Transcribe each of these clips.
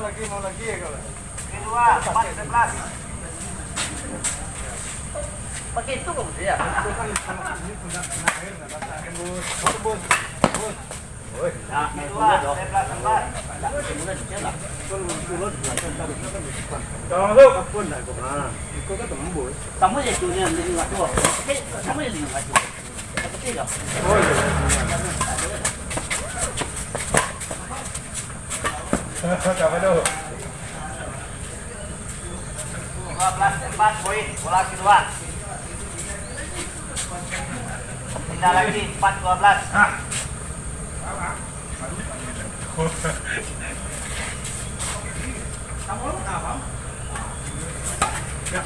mau lagi ya kalau. Kedua, 4-11. Pakai itu kok ya? Itu kan ini punya air nggak basah kan bos. Bos. Woi. Nah, kedua, 11-4. Kalau lu kapun dah kok. Nah, itu kan tembus. Kamu ya tuh yang ini waktu. Kamu yang ini waktu. Tapi tidak. Oh iya. Apa tuh? 12-4 poin, bola kedua. Pindah lagi 4-12. Kamu lu kenapa? Ya.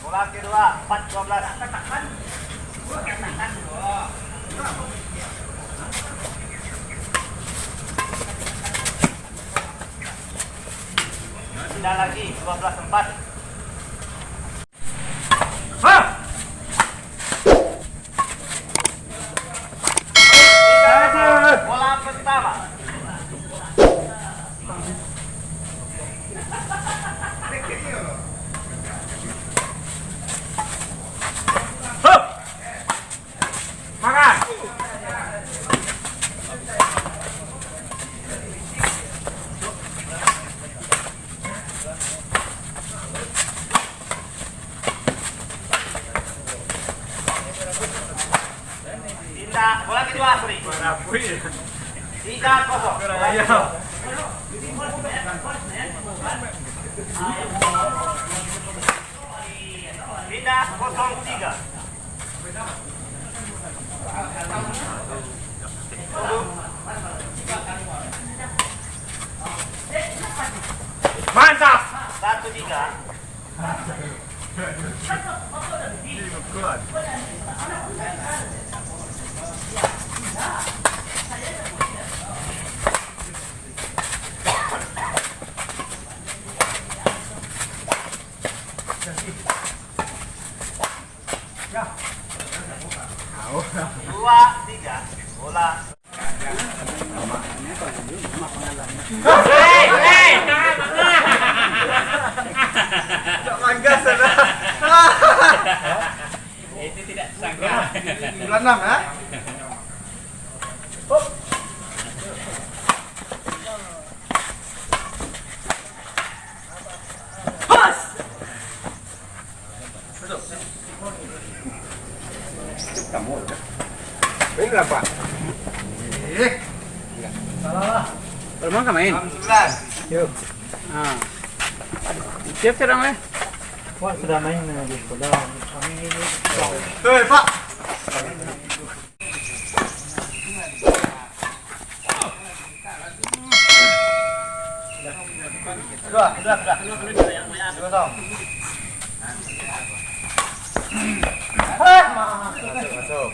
Bola kedua 4-12. Pindah lagi 12-4. Bola pertama. Makan. Pindah bola kedua, sorry. 3-0. Pindah 0-3. Mantap. 1-3. Dua, tiga, bola. Mangga sana. Itu tidak sangka. Bulan 6 ya? Pas. Ini berapa? Belum kan main? 9. Yuk. Ah. Siap sekarang ya? Wah, sudah main di sekolah. Kami ini Tuh, Pak. Dua. Masuk.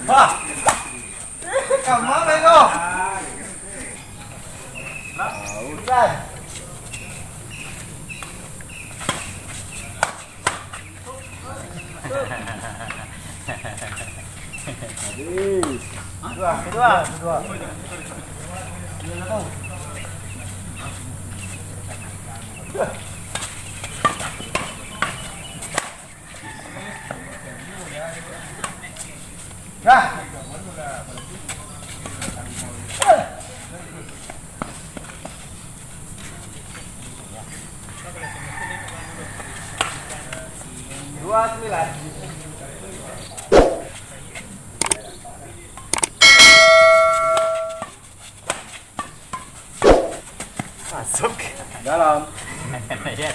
Wah. Kamu apa itu? Udah. Kedua. Ya. Dua 9. Masuk dalam. Ya,